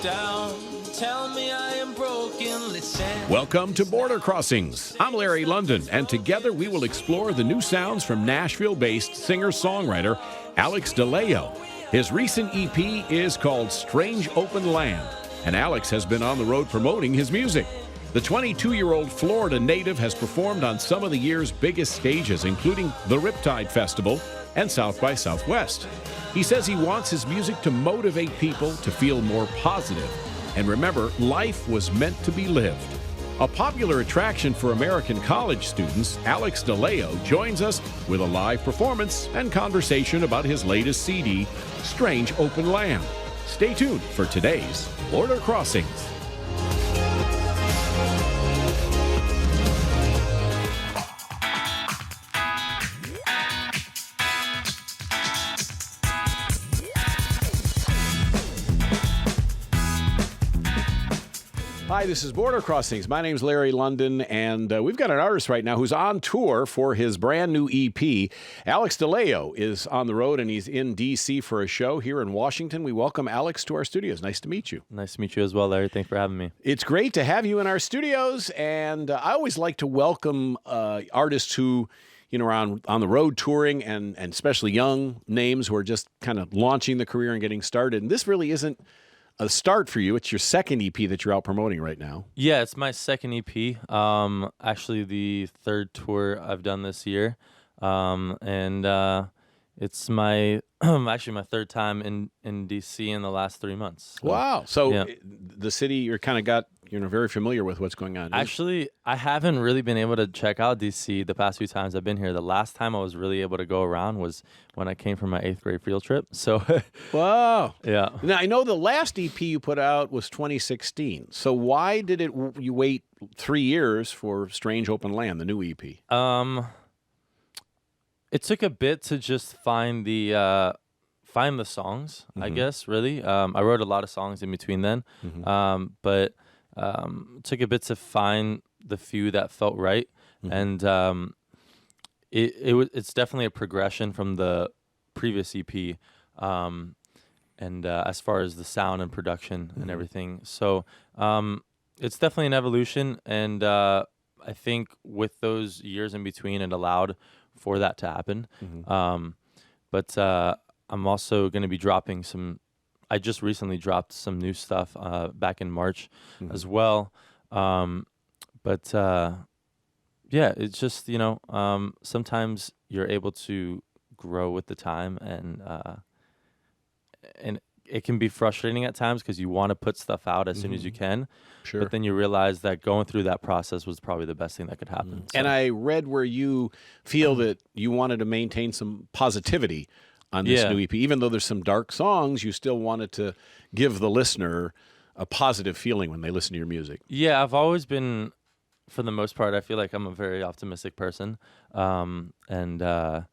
down. Tell me I am broken. Listen. Welcome to Border Crossings. I'm Larry London, and together we will explore the new sounds from Nashville-based singer-songwriter Alex DeLeo. His recent EP is called Strange Open Land, and Alex has been on the road promoting his music. The 22-year-old Florida native has performed on some of the year's biggest stages, including the Riptide Festival and South by Southwest. He says he wants his music to motivate people to feel more positive. And remember, life was meant to be lived. A popular attraction for American college students, Alex DeLeo joins us with a live performance and conversation about his latest CD, Strange Open Land. Stay tuned for today's Border Crossings. Hi, this is Border Crossings. My name's Larry London, and we've got an artist right now who's on tour for his brand new EP. Alex DeLeo is on the road, and he's in D.C. for a show here in Washington. We welcome Alex to our studios. Nice to meet you. Nice to meet you as well, Larry. Thanks for having me. It's great to have you in our studios, and I always like to welcome artists who, are on the road touring, and especially young names who are just kind of launching the career and getting started. And this really isn't a start for you. It's your second EP that you're out promoting right now. Yeah, it's my second EP. Actually, the third tour I've done this year, and it's my actually my third time in DC in the last 3 months. So, wow! So yeah. The city you're kind of very familiar with what's going on. Actually, I haven't really been able to check out DC the past few times I've been here. The last time I was really able to go around was when I came from my 8th grade field trip. So, wow. Yeah. Now I know the last EP you put out was 2016. So why did you wait 3 years for Strange Open Land, the new EP? It took a bit to just find the songs, I guess, really. I wrote a lot of songs in between then, but it took a bit to find the few that felt right. And it's definitely a progression from the previous EP, and as far as the sound and production and everything. So it's definitely an evolution, and I think with those years in between, it allowed for that to happen. But I'm also going to be dropping I just recently dropped some new stuff back in March as well. But yeah, it's just, sometimes you're able to grow with the time, and it can be frustrating at times because you want to put stuff out as soon as you can. Sure. But then you realize that going through that process was probably the best thing that could happen. So. And I read where you feel that you wanted to maintain some positivity on this new EP. Even though there's some dark songs, you still wanted to give the listener a positive feeling when they listen to your music. Yeah, I've always been, for the most part, I feel like I'm a very optimistic person. And the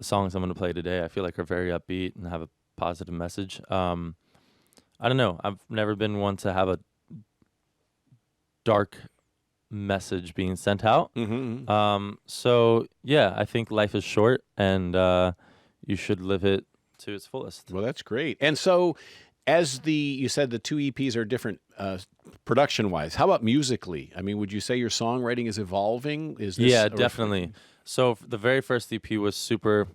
songs I'm going to play today, I feel like are very upbeat and have a positive message. I don't know. I've never been one to have a dark message being sent out. So yeah, I think life is short, and you should live it to its fullest. Well, that's great. And so, you said the two EPs are different production-wise. How about musically? I mean, would you say your songwriting is evolving? Yeah, definitely. So the very first EP was super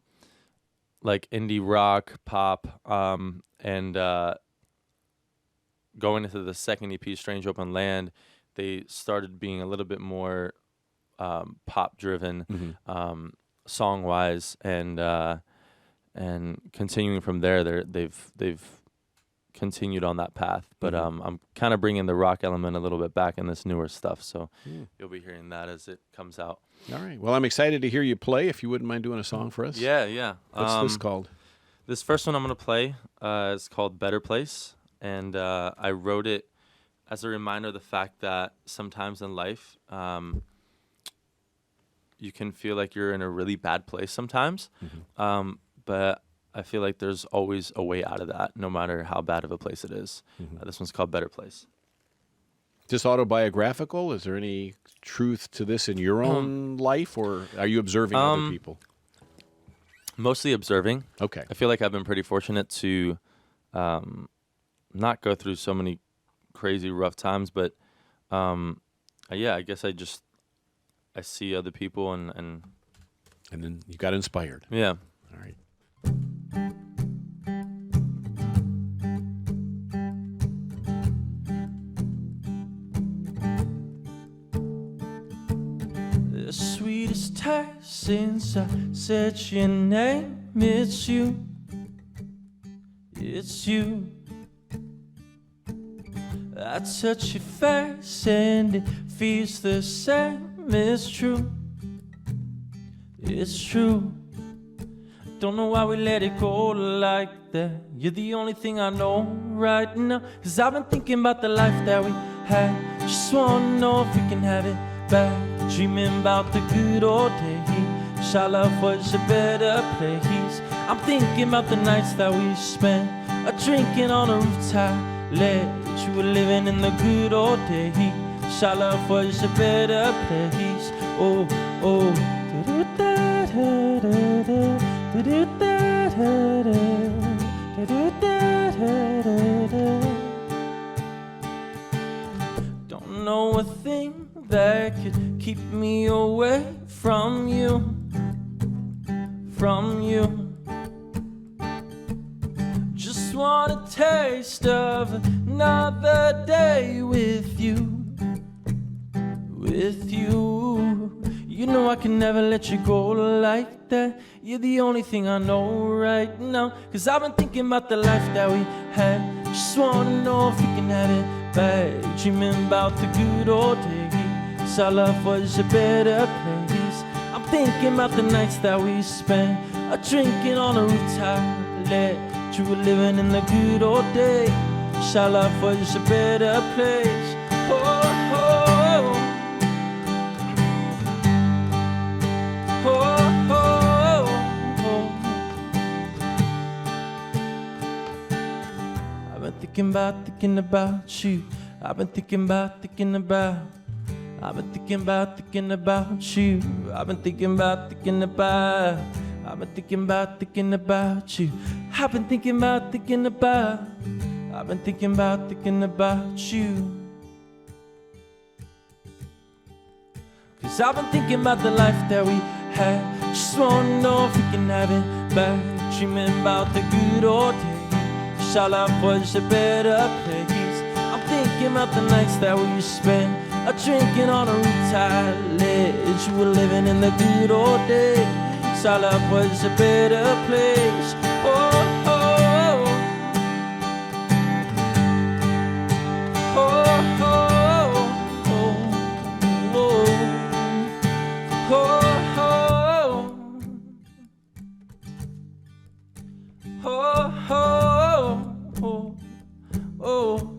like indie rock, pop, and going into the second EP, Strange Open Land, they started being a little bit more pop-driven, song-wise, and continuing from there, they've continued on that path. But I'm kind of bringing the rock element a little bit back in this newer stuff, so you'll be hearing that as it comes out. All right. Well, I'm excited to hear you play. If you wouldn't mind doing a song for us. Yeah. What's this called? This first one I'm going to play is called Better Place, and I wrote it as a reminder of the fact that sometimes in life you can feel like you're in a really bad place sometimes, but I feel like there's always a way out of that, no matter how bad of a place it is. This one's called Better Place. Just autobiographical? Is there any truth to this in your own life, or are you observing other people? Mostly observing. Okay. I feel like I've been pretty fortunate to not go through so many crazy rough times, but yeah, I guess I see other people and then you got inspired. yeah. All right. The sweetest taste since I said your name. It's you. It's you. I touch your face and it feels the same. It's true. It's true. Don't know why we let it go like that. You're the only thing I know right now. 'Cause I've been thinking about the life that we had. Just wanna know if we can have it back. Dreaming about the good old days. Our love was a better place. I'm thinking about the nights that we spent drinking on a rooftop ledge. You were living in the good old days. Our love was a better place. Oh, oh. Don't know a thing that could keep me away from you. From you. Just want a taste of another day with you. With you. You know I can never let you go like that. You're the only thing I know right now. 'Cause I've been thinking about the life that we had. Just wanna know if we can have it back. Dreaming about the good old days. Our love was a better place. I'm thinking about the nights that we spent drinking on a rooftop ledge. You were living in the good old days. Our love was a better place. Oh, oh, oh. Oh, oh, oh. I've been thinking about you. I've been thinking about I've been thinking about you. I've been thinking about I've been thinking about I've been thinking about you. I've been thinking about I've been thinking about you. 'Cause I've been thinking about the life that we had. Just wanna know if we can have it back. Dreaming about the good old days. Our life was a better place. I'm thinking about the nights that we spent drinking on a rooftop ledge. You were living in the good old days. Our life was a better place. Oh, oh, oh. Oh, oh, oh. Oh, oh, oh, oh, oh.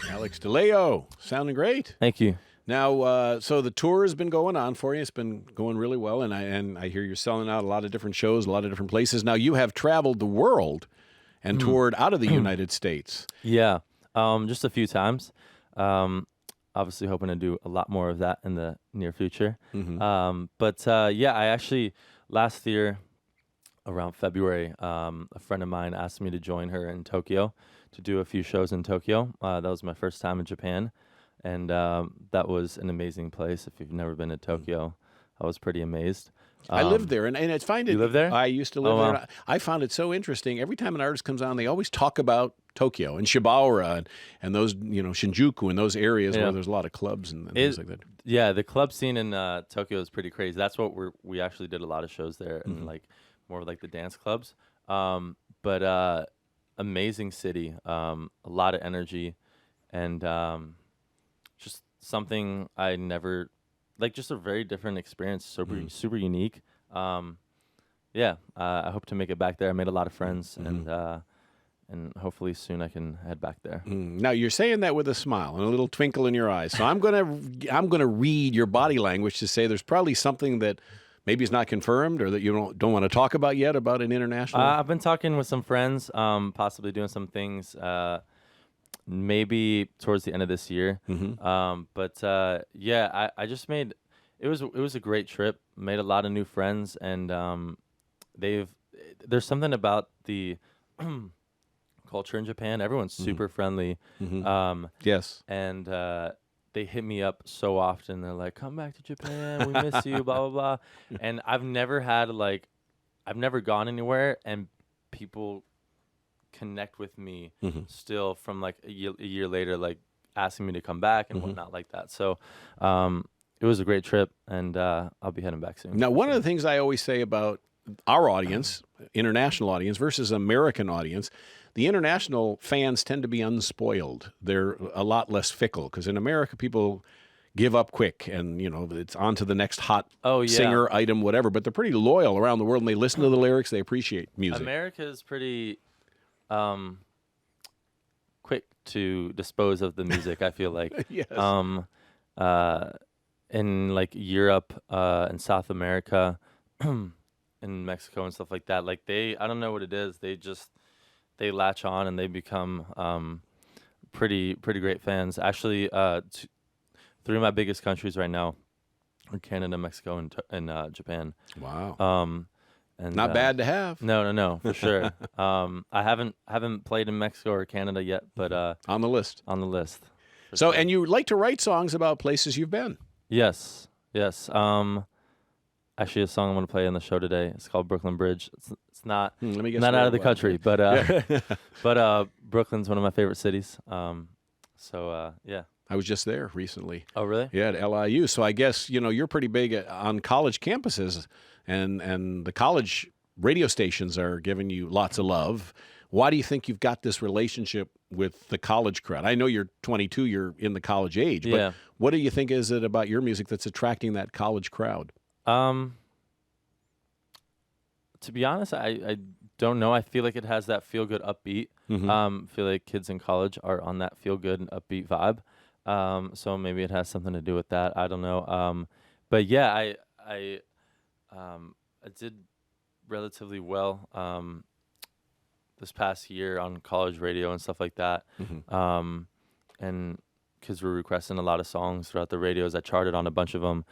Alex DeLeo, sounding great. Thank you. Now, so the tour has been going on for you. It's been going really well, and I hear you're selling out a lot of different shows, a lot of different places. Now, you have traveled the world and toured out of the United States. Yeah, just a few times. Obviously hoping to do a lot more of that in the near future. But yeah, I actually, last year, around February, a friend of mine asked me to join her in Tokyo to do a few shows in Tokyo. That was my first time in Japan. And that was an amazing place. If you've never been to Tokyo, I was pretty amazed. I lived there, and it's fine. You live there? I used to live Oh, wow. there. I found it so interesting. Every time an artist comes on, they always talk about Tokyo and Shibaura and those, Shinjuku and those areas where there's a lot of clubs and things like that. Yeah, the club scene in Tokyo is pretty crazy. That's what we actually did a lot of shows there, and like more like the dance clubs. But amazing city, a lot of energy, and just something I never, just a very different experience, super unique. Yeah, I hope to make it back there. I made a lot of friends, and hopefully soon I can head back there. Now you're saying that with a smile and a little twinkle in your eyes. So I'm gonna read your body language to say there's probably something that maybe is not confirmed or that you don't want to talk about yet about an international. I've been talking with some friends, possibly doing some things. Maybe towards the end of this year. But yeah, I just made it was a great trip. Made a lot of new friends, and there's something about the culture in Japan. Everyone's super friendly. Yes. And they hit me up so often. They're like, "Come back to Japan. We miss you." Blah blah blah. And I've never gone anywhere and people connect with me still from like a year later, like asking me to come back and whatnot like that. So it was a great trip, and I'll be heading back soon. Now, one of the things I always say about our audience, international audience versus American audience, the international fans tend to be unspoiled. They're a lot less fickle because in America, people give up quick and, it's on to the next hot singer, item, whatever. But they're pretty loyal around the world, and they listen to the lyrics. They appreciate music. America is pretty quick to dispose of the music, I feel like. Yes. In like Europe and South America and Mexico and stuff like that, like I don't know what it is. They latch on and they become pretty great fans. Actually, three of my biggest countries right now are Canada, Mexico, and Japan. Wow. And not bad to have. No, for sure. I haven't played in Mexico or Canada yet, but on the list. On the list. So, and you like to write songs about places you've been. Yes. Actually, a song I'm going to play on the show today. It's called Brooklyn Bridge. It's not not out of the country, but but Brooklyn's one of my favorite cities. Yeah. I was just there recently. Oh, really? Yeah, at LIU. So I guess, you're pretty big on college campuses, and the college radio stations are giving you lots of love. Why do you think you've got this relationship with the college crowd? I know you're 22, you're in the college age, but what do you think is it about your music that's attracting that college crowd? To be honest, I don't know. I feel like it has that feel-good upbeat. I feel like kids in college are on that feel-good and upbeat vibe. So maybe it has something to do with that. I don't know. But yeah, I did relatively well this past year on college radio and stuff like that. And kids were requesting a lot of songs throughout the radios. I charted on a bunch of them.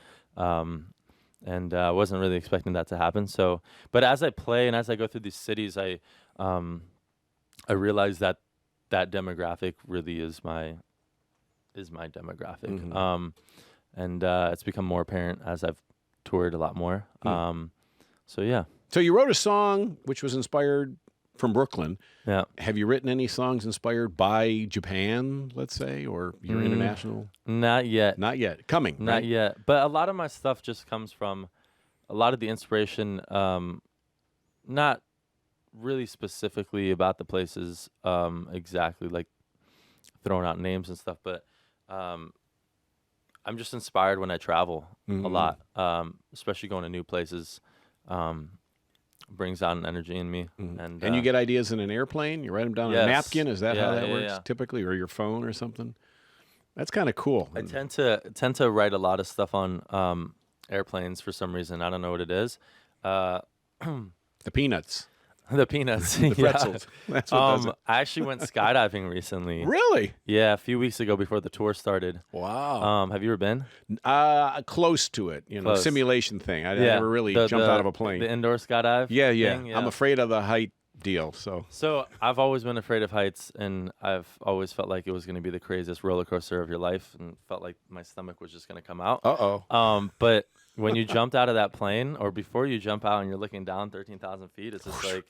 And I wasn't really expecting that to happen. So, but as I play and as I go through these cities, I realize that demographic really is my demographic. And it's become more apparent as I've toured a lot more. So yeah. So you wrote a song which was inspired from Brooklyn. Yeah. Have you written any songs inspired by Japan, let's say, or your international? Not yet. Not yet. Coming. Not right? yet. But a lot of my stuff just comes from a lot of the inspiration, not really specifically about the places exactly, like throwing out names and stuff, but I'm just inspired when I travel a lot, especially going to new places. Brings out an energy in me. And you get ideas in an airplane? You write them down on a napkin? Is that how that works typically? Or your phone or something? That's kind of cool. I tend to write a lot of stuff on airplanes for some reason. I don't know what it is. The peanuts. The peanuts. The pretzels. That's what does it. I actually went skydiving recently. Really? Yeah, a few weeks ago before the tour started. Wow. Have you ever been? Close to it. Close. Simulation thing. I never really jumped out of a plane. The indoor skydive thing? I'm afraid of the height deal. So I've always been afraid of heights, and I've always felt like it was going to be the craziest roller coaster of your life, and felt like my stomach was just going to come out. But when you jumped out of that plane, or before you jump out and you're looking down 13,000 feet, it's just like,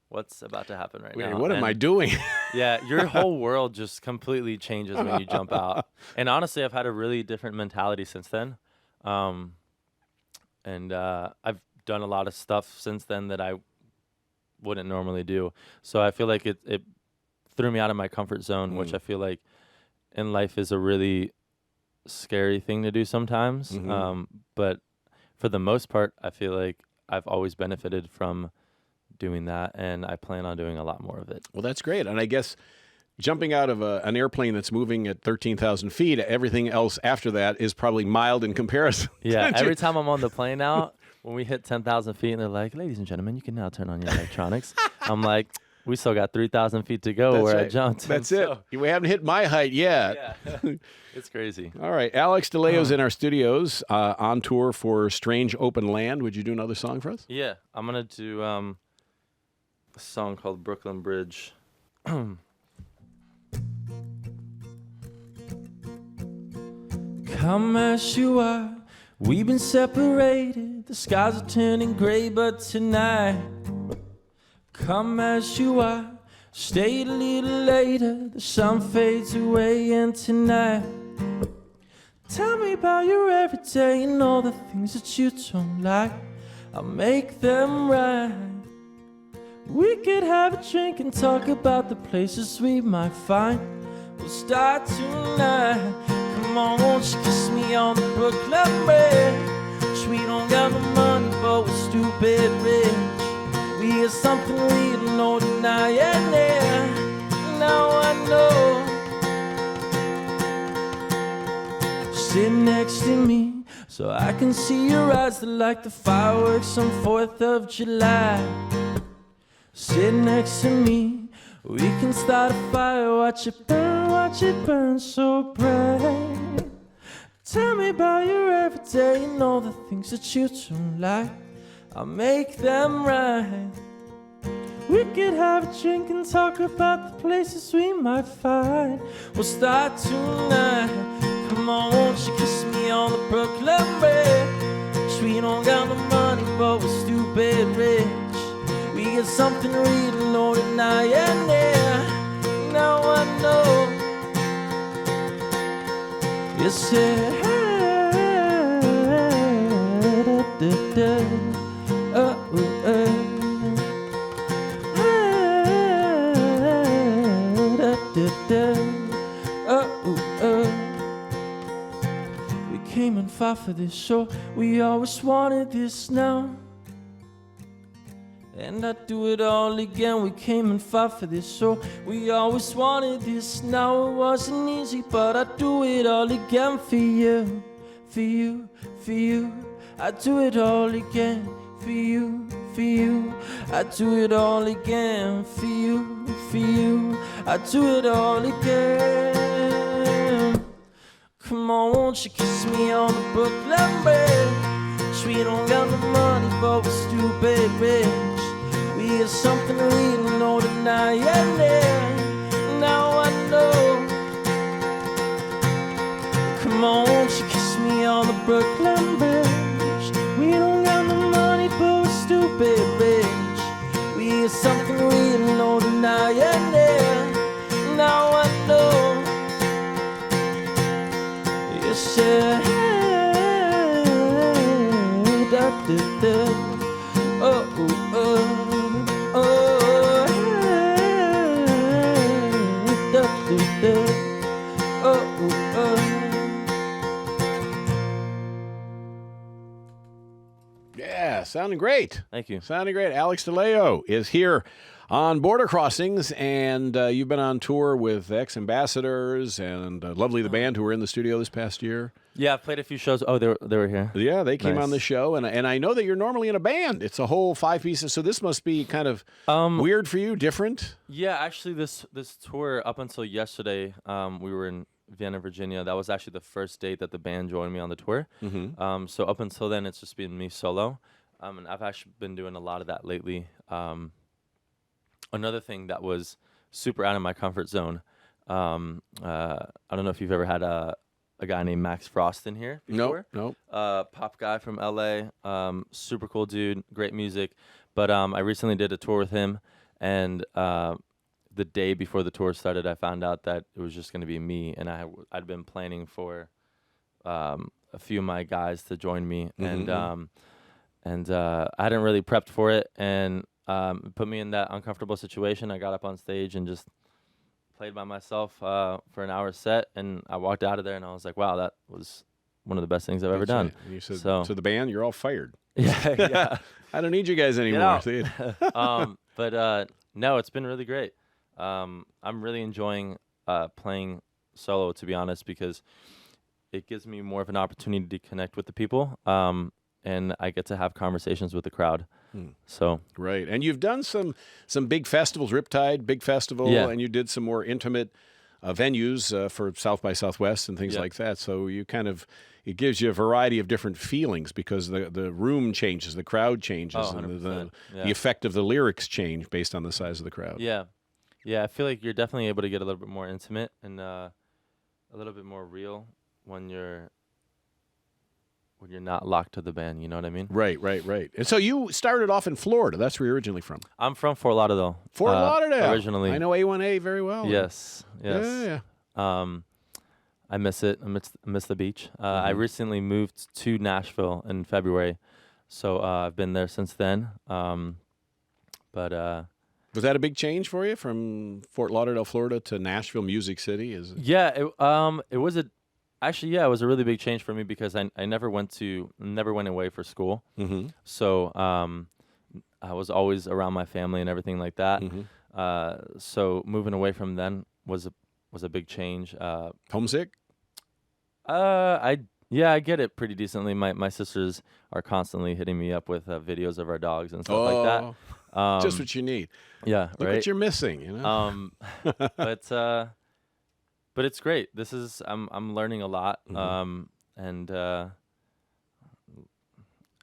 what's about to happen right now? What am I doing? Yeah, your whole world just completely changes when you jump out. And honestly, I've had a really different mentality since then. And I've done a lot of stuff since then that I wouldn't normally do. So I feel like it threw me out of my comfort zone, which I feel like in life is a really scary thing to do sometimes. But for the most part, I feel like I've always benefited from doing that, and I plan on doing a lot more of it. Well, that's great. And I guess jumping out of an airplane that's moving at 13,000 feet, everything else after that is probably mild in comparison. Yeah, every time I'm on the plane now, when we hit 10,000 feet, and they're like, "Ladies and gentlemen, you can now turn on your electronics." I'm like, we still got 3,000 feet to go where I jumped. That's it. We haven't hit my height yet. Yeah, it's crazy. All right. Alex DeLeo's in our studios on tour for Strange Open Land. Would you do another song for us? Yeah, I'm going to do a song called Brooklyn Bridge. Come as you are, we've been separated. The skies are turning gray, but tonight, come as you are, stay a little later. The sun fades away, and tonight, tell me about your everyday and all the things that you don't like. I'll make them right. We could have a drink and talk about the places we might find. We'll start tonight. Come on, won't you kiss me on the Brooklyn Bridge? We don't got no money, but we're stupid rich. We got something we don't know tonight, yeah. Now I know. Sit next to me so I can see your eyes. They're like the fireworks on 4th of July. Sit next to me, we can start a fire. Watch it burn so bright. Tell me about your everyday and all the things that you don't like. I'll make them right. We could have a drink and talk about the places we might find. We'll start tonight. Come on, won't you kiss me on the Brooklyn Bridge? We don't got no money, but we're stupid rich. We get something to read and know tonight, yeah. Now I know. You said, hey, da, da, da. Oh, hey, da, da, da. Oh. We came and fought for this show. We always wanted this now. And I'd do it all again. We came and fought for this, so we always wanted this. Now it wasn't easy, but I'd do it all again for you, for you, for you. I'd do it all again for you, for you. I'd do it all again for you, for you. I'd do it all again. Come on, won't you kiss me on the Brooklyn Bridge? We don't got no money, but we're stupid rich. We got something to read and know tonight, yeah. Now I know. Come on, won't you kiss me on the Brooklyn Bridge? We don't got no money, but we're stupid rich. We got something to read and know tonight, yeah. Now I know. You said, hey, da da da. Oh. Yeah, sounding great. Thank you. Sounding great. Alex DeLeo is here on Border Crossings, and you've been on tour with Ex-Ambassadors and Lovely the Band, who were in the studio this past year. Yeah, I've played a few shows. Oh, they were here. Yeah, they came Nice. on the show, and I know that you're normally in a band. It's a whole 5 pieces, so this must be kind of weird for you, different? Yeah, actually, this tour up until yesterday, we were in Vienna, Virginia. That was actually the first date that the band joined me on the tour. Mm-hmm. So up until then, it's just been me solo, and I've actually been doing a lot of that lately. Another thing that was super out of my comfort zone. I don't know if you've ever had a guy named Max Frost in here before. Nope. Pop guy from LA, super cool dude, great music. But I recently did a tour with him, and the day before the tour started, I found out that it was just going to be me, and I'd been planning for a few of my guys to join me, Mm-hmm. and I hadn't really prepped for it, and it put me in that uncomfortable situation. I got up on stage and just played by myself for an hour set, and I walked out of there, and I was like, wow, that was one of the best things I've ever done. And you said, So- to the band, you're all fired. Yeah. I don't need you guys anymore. out. See? But no, it's been really great. I'm really enjoying playing solo, to be honest, because it gives me more of an opportunity to connect with the people, and I get to have conversations with the crowd. So Right. And you've done some big festivals, Riptide, big festival, Yeah. and you did some more intimate venues for South by Southwest and things Yeah. like that. So you kind of, it gives you a variety of different feelings because the room changes, the crowd changes, Oh, and 100%. the Yeah. effect of the lyrics change based on the size of the crowd. Yeah. Yeah, I feel like you're definitely able to get a little bit more intimate and a little bit more real when you're not locked to the band, you know what I mean? Right. And so you started off in Florida. That's where you're originally from. I'm from Fort Lauderdale. Fort Lauderdale. Originally. I know A1A very well. Yes. Yeah. I miss it. I miss the beach. I recently moved to Nashville in February, so I've been there since then. But Was that a big change for you from Fort Lauderdale, Florida to Nashville, Music City? yeah, it was it was a really big change for me because I never went away for school. Mm-hmm. So I was always around my family and everything like that. Mm-hmm. So moving away from them was a big change. Homesick? I get it pretty decently. My sisters are constantly hitting me up with videos of our dogs and stuff like that. Just what you need. Yeah, Look right. what you're missing, you know? But it's great. I'm learning a lot. And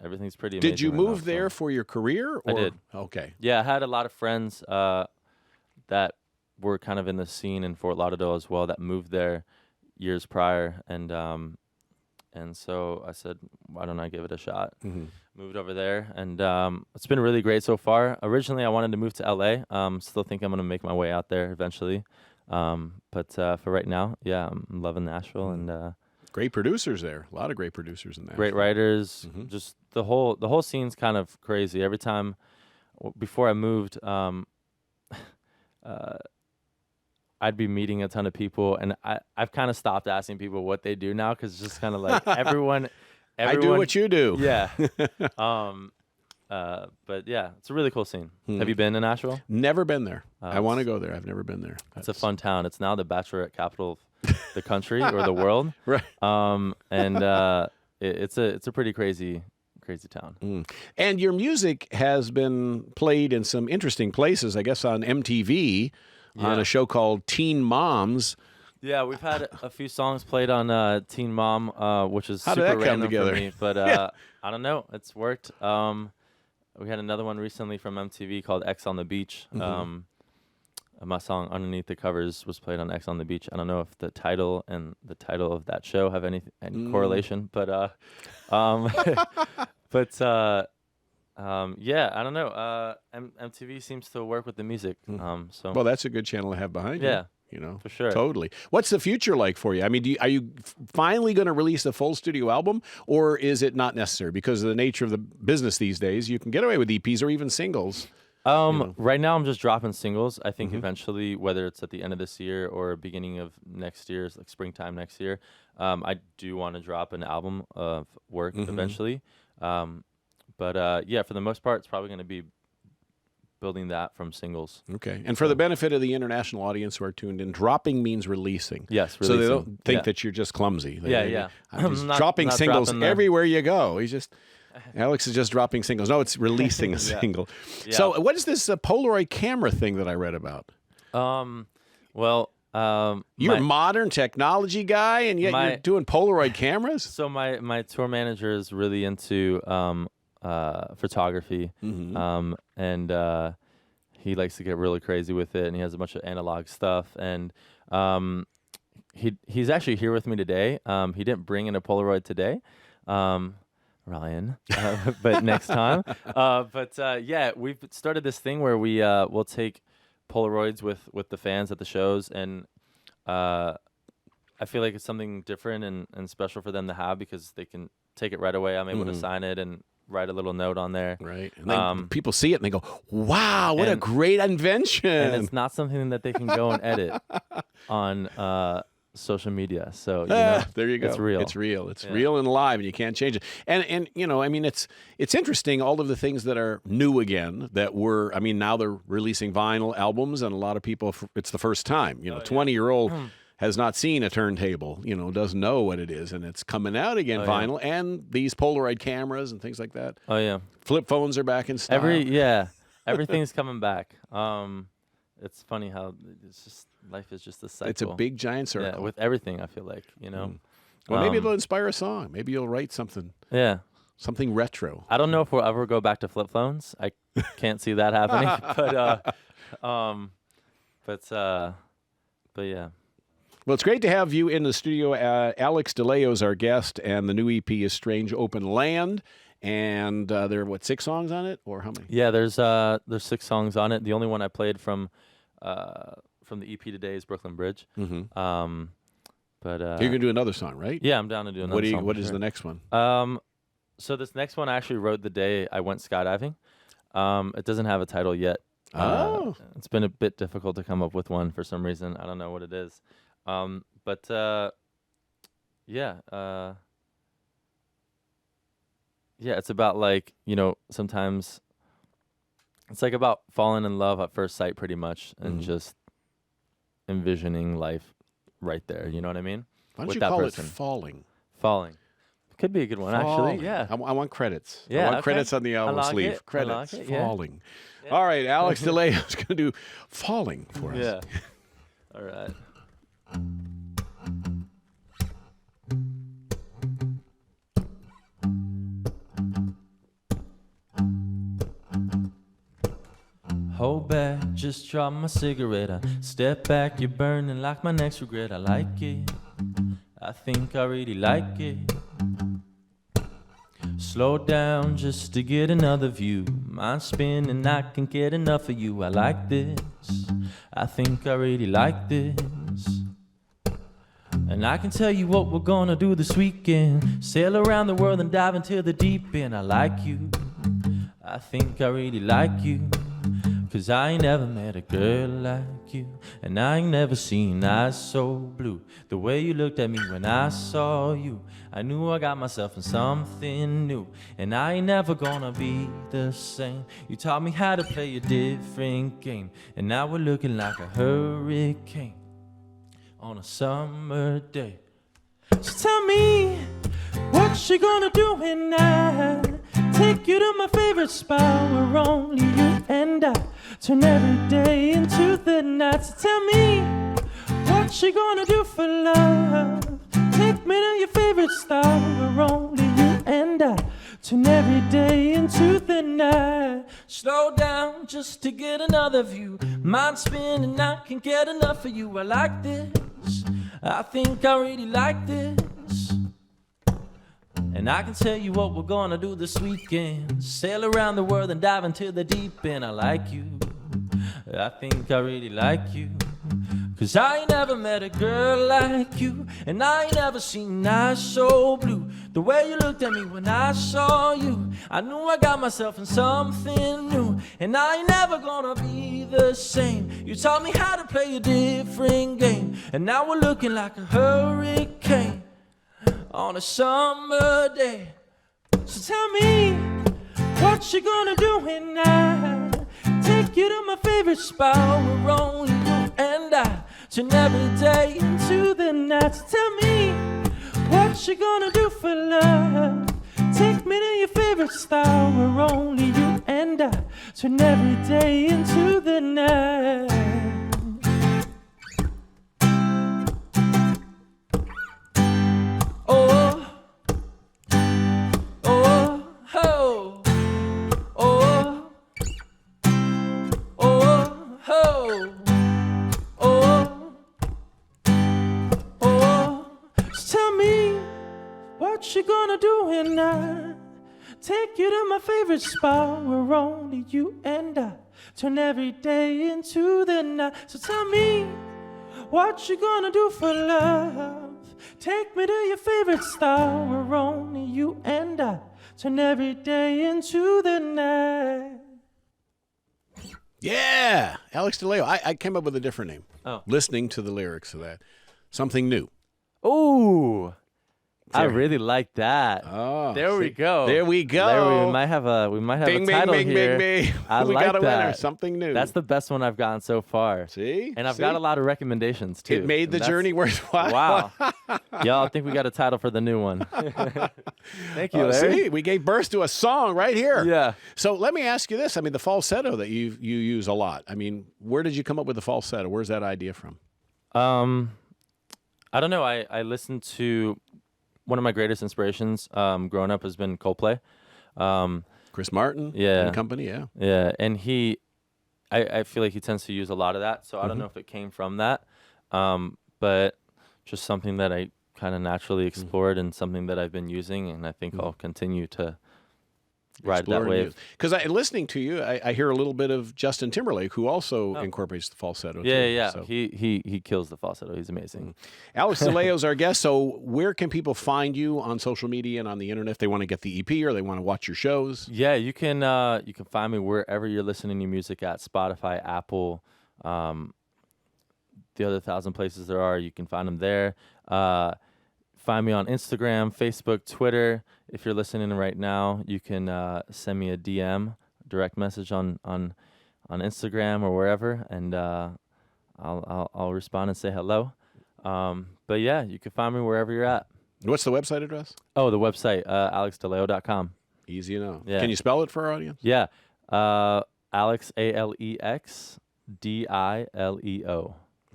everything's pretty amazing. Did you right move now, there so. for your career? Or? I did. Okay. Yeah, I had a lot of friends that were kind of in the scene in Fort Lauderdale as well that moved there years prior, and so I said, why don't I give it a shot? Mm-hmm. Moved over there, and it's been really great so far. Originally, I wanted to move to LA. Still think I'm gonna make my way out there eventually, but for right now, yeah, I'm loving Nashville and. Great producers there. A lot of great producers in there. Great writers. Mm-hmm. Just the whole scene's kind of crazy. Every time before I moved, I'd be meeting a ton of people, and I've kind of stopped asking people what they do now because it's just kind of like everyone. I do what you do. Yeah. But yeah, it's a really cool scene. Have you been to Nashville? Never been there. I want to go there. I've never been there. It's a fun town. It's now the bachelorette capital of the country or the world. Right. And it's a pretty crazy town. And your music has been played in some interesting places, I guess on MTV, on a show called Teen Moms. Yeah, we've had a few songs played on Teen Mom, which is How did super that come random together? for me. But I don't know. It's worked. We had another one recently from MTV called X on the Beach. My song Underneath the Covers was played on X on the Beach. I don't know if the title and the title of that show have any correlation, but yeah, I don't know. MTV seems to work with the music. So Well, that's a good channel to have behind you. Yeah. You know, for sure. Totally. What's the future like for you? I mean, are you finally going to release a full studio album, or is it not necessary because of the nature of the business these days? You can get away with EPs or even singles. Right now I'm just dropping singles. I think eventually, whether it's at the end of this year or beginning of next year, like springtime next year, I do want to drop an album of work eventually. But yeah, for the most part, it's probably going to be building that from singles. Okay. And for the benefit of the international audience who are tuned in, dropping means releasing. Yes, So they releasing. don't think that you're just clumsy. Yeah. He's Not- dropping not singles dropping the- everywhere you go. Alex is just dropping singles. No, it's releasing a single. Yeah. So what is this Polaroid camera thing that I read about? Well, You're a modern technology guy, and yet you're doing Polaroid cameras? So my tour manager is really into photography, and he likes to get really crazy with it, and he has a bunch of analog stuff, and he's actually here with me today. He didn't bring in a Polaroid today, Ryan, but next time. Yeah, we've started this thing where we'll take Polaroids with the fans at the shows, and I feel like it's something different and special for them to have because they can take it right away. I'm able to sign it and write a little note on there. Right. And then people see it and they go, wow, what a great invention. And it's not something that they can go and edit on social media. So, there you go. It's real. It's real. It's real and alive, and you can't change it. And I mean, it's interesting, all of the things that are new again that were, I mean, now they're releasing vinyl albums, and a lot of people, it's the first time, 20-year-old has not seen a turntable, doesn't know what it is, and it's coming out again, vinyl, and these Polaroid cameras and things like that. Oh, yeah. Flip phones are back in style. Everything's coming back. it's funny how it's just life is just a cycle. It's a big giant circle. Yeah, with everything, I feel like, you know. Well, maybe it'll inspire a song. Maybe you'll write something. Yeah. Something retro. I don't know if we'll ever go back to flip phones. I can't see that happening. But yeah. Well, it's great to have you in the studio. Alex DeLeo is our guest, and the new EP is Strange Open Land. And there are, 6 songs on it, or how many? Yeah, there's 6 songs on it. The only one I played from the EP today is Brooklyn Bridge. Mm-hmm. But you're going to do another song, right? Yeah, I'm down to do another song. What is the next one? So this next one I actually wrote the day I went skydiving. It doesn't have a title yet. It's been a bit difficult to come up with one for some reason. I don't know what it is. Yeah, it's about, like, you know, sometimes it's like about falling in love at first sight pretty much, and just envisioning life right there. You know what I mean? Why don't you call it Falling? Falling. Could be a good one, Falling. actually. Yeah. I want credits. Yeah, I want credits on the album sleeve. It. Credits. Yeah. Falling. Yeah. All right, Alex DeLeo is going to do Falling for us. Yeah. All right. Hold back, just drop my cigarette. I step back, you're burning like my next regret. I like it. I think I really like it. Slow down just to get another view. Mind spinning, I can't get enough of you. I like this. I think I really like this. And I can tell you what we're gonna do this weekend. Sail around the world and dive into the deep end. I like you. I think I really like you. 'Cause I ain't never met a girl like you, and I ain't never seen eyes so blue. The way you looked at me when I saw you, I knew I got myself in something new, and I ain't never gonna be the same. You taught me how to play a different game, and now we're looking like a hurricane on a summer day. So tell me, what you gonna do when I take you to my favorite spot where only you and I turn every day into the night? So tell me, what you gonna do for love? Take me to your favorite star where only you and I turn every day into the night. Slow down just to get another view. Mind spinning, I can't get enough of you. I like this. I think I really like this. And I can tell you what we're gonna do this weekend. Sail around the world and dive into the deep end. I like you. I think I really like you. 'Cause I ain't never met a girl like you, and I ain't never seen eyes so blue. The way you looked at me when I saw you, I knew I got myself in something new, and I ain't never gonna be the same. You taught me how to play a different game, and now we're looking like a hurricane on a summer day. So tell me, what you gonna do when I take you to my favorite spot where only you and I turn every day into the night? So tell me, what you gonna do for love? Take me to your favorite star where only you and I turn every day into the night. What you gonna do when I take you to my favorite spot where only you and I turn every day into the night? So tell me, what you gonna do for love? Take me to your favorite star where only you and I turn every day into the night. Yeah, Alex DeLeo. I came up with a different name. Oh. Listening to the lyrics of that. Something new. Ooh. I really like that. Oh, there we go. There we go. Larry, we might have a Bing, title bing, here. bing, bing. I We like got a that. winner. Something new. That's the best one I've gotten so far. See? And I've got a lot of recommendations too. It made the journey worthwhile. Wow. Y'all, I think we got a title for the new one. Thank you, Larry. See, we gave birth to a song right here. Yeah. So let me ask you this. I mean, the falsetto that you use a lot. I mean, where did you come up with the falsetto? Where's that idea from? I don't know. I listened to one of my greatest inspirations growing up has been Coldplay. Chris Martin Yeah. and company, yeah. Yeah, and I feel like he tends to use a lot of that, so I don't know if it came from that, but just something that I kind of naturally explored and something that I've been using, and I think I'll continue to ride that wave. Because listening to you, I hear a little bit of Justin Timberlake, who also incorporates the falsetto. Yeah. So. He kills the falsetto. He's amazing. Alex DeLeo is our guest. So where can people find you on social media and on the internet if they want to get the EP or they want to watch your shows? Yeah, you can find me wherever you're listening to music at, Spotify, Apple, the other 1,000 places there are. You can find them there. Find me on Instagram, Facebook, Twitter. If you're listening right now, you can send me a DM, direct message on Instagram or wherever, and I'll respond and say hello. But yeah, you can find me wherever you're at. What's the website address? Oh, the website, alexdileo.com. Easy enough. Yeah. Can you spell it for our audience? Yeah, Alex, ALEXDILEO.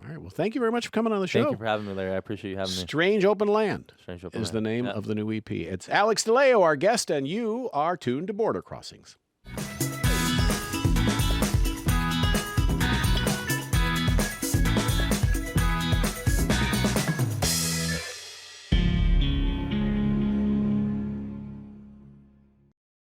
All right. Well, thank you very much for coming on the show. Thank you for having me, Larry. I appreciate you having me. Strange Open Land Strange Open is Land. the name of the new EP. It's Alex DeLeo, our guest, and you are tuned to Border Crossings.